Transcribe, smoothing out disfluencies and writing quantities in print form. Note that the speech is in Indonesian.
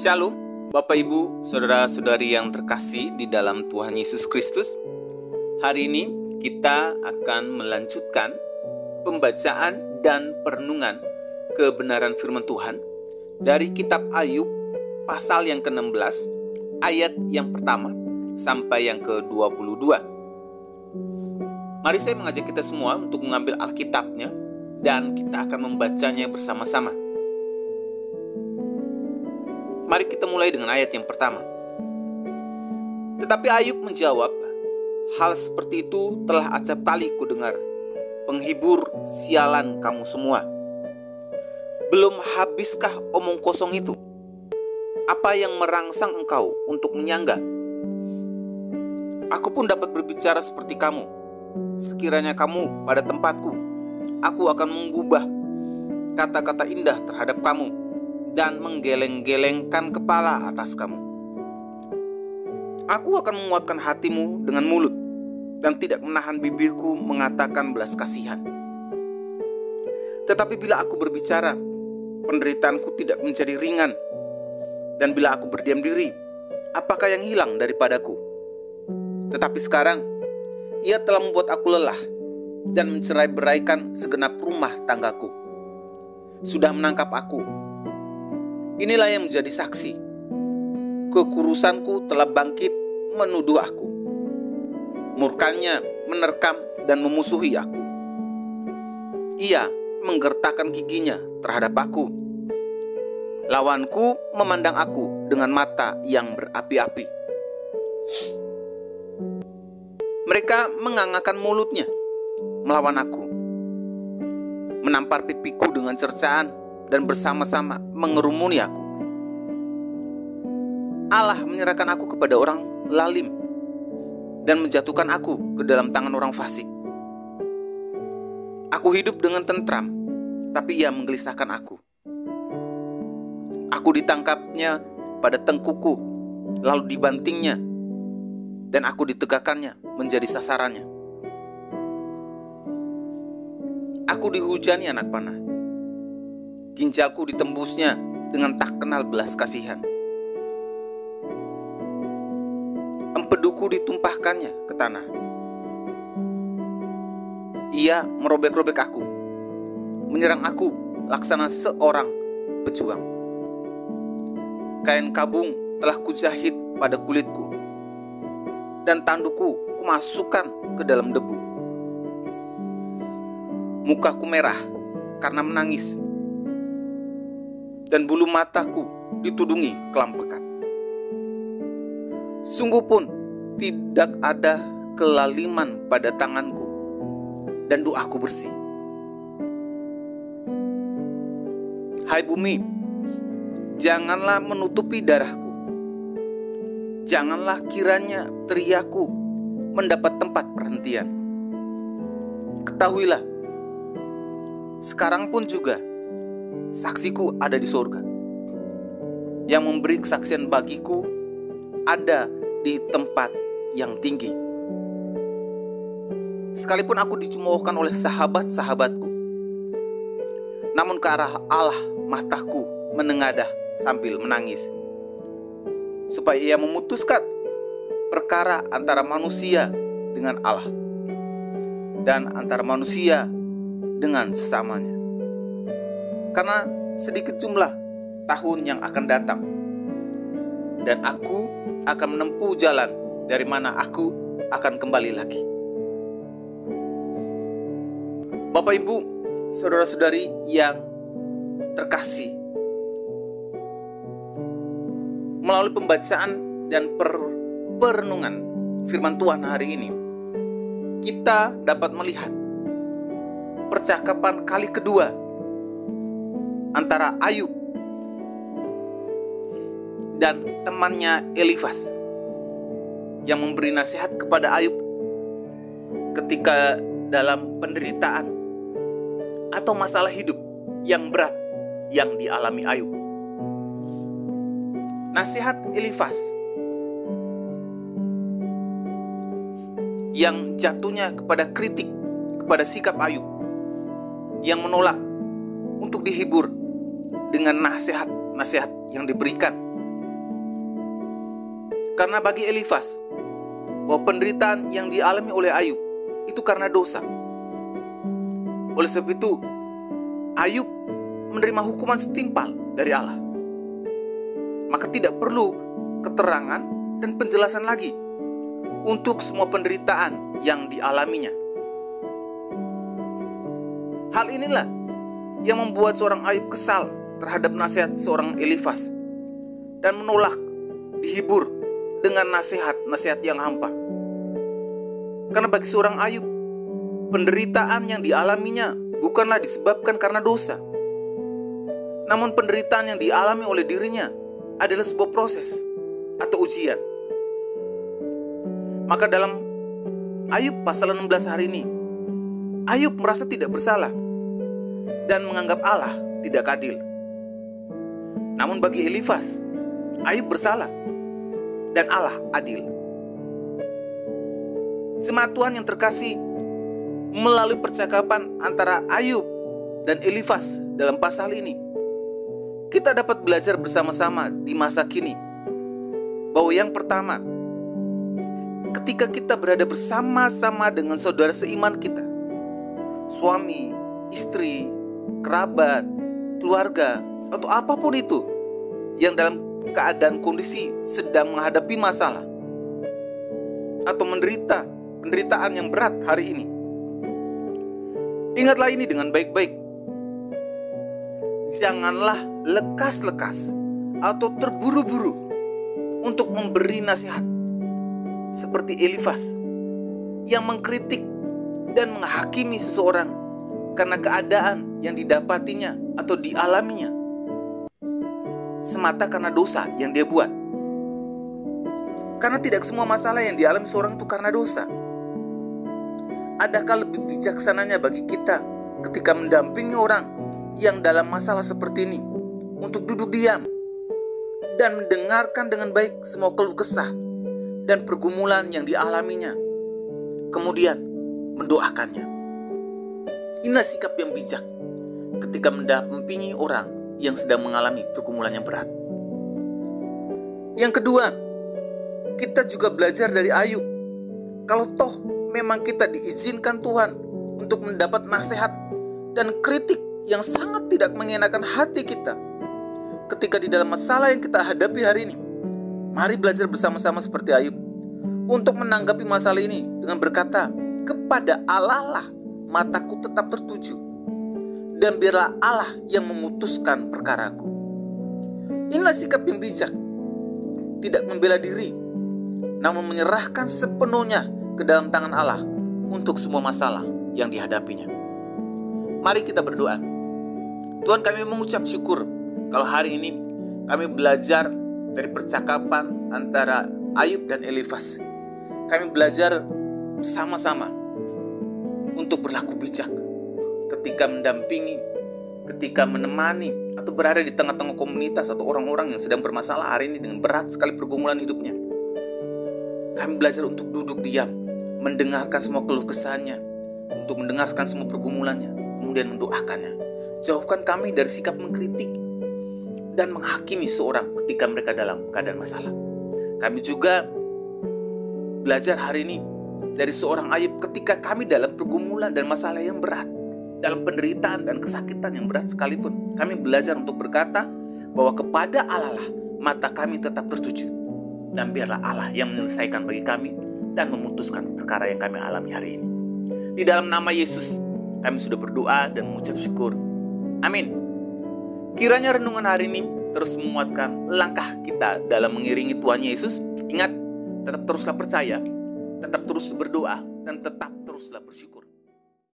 Shalom, Bapak Ibu, Saudara-saudari yang terkasih di dalam Tuhan Yesus Kristus. Hari ini kita akan melanjutkan pembacaan dan perenungan kebenaran firman Tuhan dari kitab Ayub pasal yang ke-16, ayat yang pertama sampai yang ke-22. Mari saya mengajak kita semua untuk mengambil Alkitabnya dan kita akan membacanya bersama-sama. Mari kita mulai dengan ayat yang pertama. Tetapi Ayub menjawab, hal seperti itu telah acap kali ku dengar, penghibur sialan kamu semua. Belum habiskah omong kosong itu? Apa yang merangsang engkau untuk menyangga? Aku pun dapat berbicara seperti kamu. Sekiranya kamu pada tempatku, aku akan mengubah kata-kata indah terhadap kamu dan menggeleng-gelengkan kepala atas kamu. Aku akan menguatkan hatimu dengan mulut dan tidak menahan bibirku mengatakan belas kasihan. Tetapi bila aku berbicara, penderitaanku tidak menjadi ringan. Dan bila aku berdiam diri, apakah yang hilang daripadaku? Tetapi sekarang, ia telah membuat aku lelah dan mencerai-beraikan segenap rumah tanggaku. Sudah menangkap aku. Inilah yang menjadi saksi. Kekurusanku telah bangkit menuduh aku. Murkanya menerkam dan memusuhi aku. Ia menggertakkan giginya terhadap aku. Lawanku memandang aku dengan mata yang berapi-api. Mereka mengangangkan mulutnya melawan aku, menampar pipiku dengan cercaan dan bersama-sama mengerumuni aku. Allah menyerahkan aku kepada orang lalim dan menjatuhkan aku ke dalam tangan orang fasik. Aku hidup dengan tentram, tapi ia menggelisahkan aku. Aku ditangkapnya pada tengkuku, lalu dibantingnya, dan aku ditegakkannya menjadi sasarannya. Aku dihujani anak panah. Ginjalku ditembusnya dengan tak kenal belas kasihan. Empeduku ditumpahkannya ke tanah. Ia merobek-robek aku, menyerang aku laksana seorang pejuang. Kain kabung telah kujahit pada kulitku, dan tandukku kumasukkan ke dalam debu. Mukaku merah karena menangis, dan bulu mataku ditudungi kelam pekat. Sungguh pun tidak ada kelaliman pada tanganku, dan doaku bersih. Hai bumi, janganlah menutupi darahku. Janganlah kiranya teriakku mendapat tempat perhentian. Ketahuilah, sekarang pun juga saksiku ada di sorga. Yang memberi kesaksian bagiku ada di tempat yang tinggi. Sekalipun aku dicemoohkan oleh sahabat-sahabatku, namun ke arah Allah mataku menengadah sambil menangis, supaya ia memutuskan perkara antara manusia dengan Allah, dan antara manusia dengan sesamanya. Karena sedikit jumlah tahun yang akan datang, dan aku akan menempuh jalan dari mana aku akan kembali lagi. Bapak Ibu, saudara-saudari yang terkasih, melalui pembacaan dan perenungan firman Tuhan hari ini, kita dapat melihat percakapan kali kedua antara Ayub dan temannya Elifas yang memberi nasihat kepada Ayub ketika dalam penderitaan atau masalah hidup yang berat yang dialami Ayub. Nasihat Elifas yang jatuhnya kepada kritik kepada sikap Ayub yang menolak untuk dihibur dengan nasihat-nasihat yang diberikan Karena bagi Elifas, bahwa penderitaan yang dialami oleh Ayub itu karena dosa. Oleh sebab itu, Ayub menerima hukuman setimpal dari Allah. Maka tidak perlu keterangan dan penjelasan lagi untuk semua penderitaan yang dialaminya. Hal inilah yang membuat seorang Ayub kesal terhadap nasihat seorang Elifas dan menolak dihibur dengan nasihat-nasihat yang hampa. Karena bagi seorang Ayub, penderitaan yang dialaminya bukanlah disebabkan karena dosa, namun penderitaan yang dialami oleh dirinya adalah sebuah proses atau ujian. Maka dalam Ayub pasal 16 hari ini, Ayub merasa tidak bersalah dan menganggap Allah tidak adil. Namun bagi Elifas, Ayub bersalah dan Allah adil. Jemaat Tuhan yang terkasih, melalui percakapan antara Ayub dan Elifas dalam pasal ini, kita dapat belajar bersama-sama di masa kini bahwa yang pertama, ketika kita berada bersama-sama dengan saudara seiman kita, suami, istri, kerabat, keluarga, atau apapun itu yang dalam keadaan kondisi sedang menghadapi masalah atau menderita penderitaan yang berat hari ini, ingatlah ini dengan baik-baik. Janganlah lekas-lekas atau terburu-buru untuk memberi nasihat seperti Elifas yang mengkritik dan menghakimi seseorang karena keadaan yang didapatinya atau dialaminya semata karena dosa yang dia buat. Karena tidak semua masalah yang dialami seorang itu karena dosa. Adakah lebih bijaksananya bagi kita ketika mendampingi orang yang dalam masalah seperti ini untuk duduk diam dan mendengarkan dengan baik semua keluh kesah dan pergumulan yang dialaminya, kemudian mendoakannya? Inilah sikap yang bijak ketika mendampingi orang yang sedang mengalami pergumulan yang berat. Yang kedua, kita juga belajar dari Ayub. Kalau toh memang kita diizinkan Tuhan untuk mendapat nasihat dan kritik yang sangat tidak mengenakan hati kita ketika di dalam masalah yang kita hadapi hari ini, mari belajar bersama-sama seperti Ayub untuk menanggapi masalah ini dengan berkata, kepada Allah lah mataku tetap tertuju, dan biarlah Allah yang memutuskan perkaraku. Inilah sikap yang bijak, tidak membela diri, namun menyerahkan sepenuhnya ke dalam tangan Allah untuk semua masalah yang dihadapinya. Mari kita berdoa. Tuhan, kami mengucap syukur kalau hari ini kami belajar dari percakapan antara Ayub dan Elifas. Kami belajar sama-sama untuk berlaku bijak ketika mendampingi, ketika menemani atau berada di tengah-tengah komunitas atau orang-orang yang sedang bermasalah hari ini dengan berat sekali pergumulan hidupnya. Kami belajar untuk duduk diam, mendengarkan semua keluh kesahnya, untuk mendengarkan semua pergumulannya, kemudian mendoakannya. Jauhkan kami dari sikap mengkritik dan menghakimi seorang ketika mereka dalam keadaan masalah. Kami juga belajar hari ini dari seorang Ayub ketika kami dalam pergumulan dan masalah yang berat, dalam penderitaan dan kesakitan yang berat sekalipun, kami belajar untuk berkata bahwa kepada Allah lah mata kami tetap tertuju, dan biarlah Allah yang menyelesaikan bagi kami dan memutuskan perkara yang kami alami hari ini. Di dalam nama Yesus kami sudah berdoa dan mengucap syukur. Amin. Kiranya renungan hari ini terus menguatkan langkah kita dalam mengiringi Tuhan Yesus. Ingat, tetap teruslah percaya, tetap terus berdoa, dan tetap teruslah bersyukur.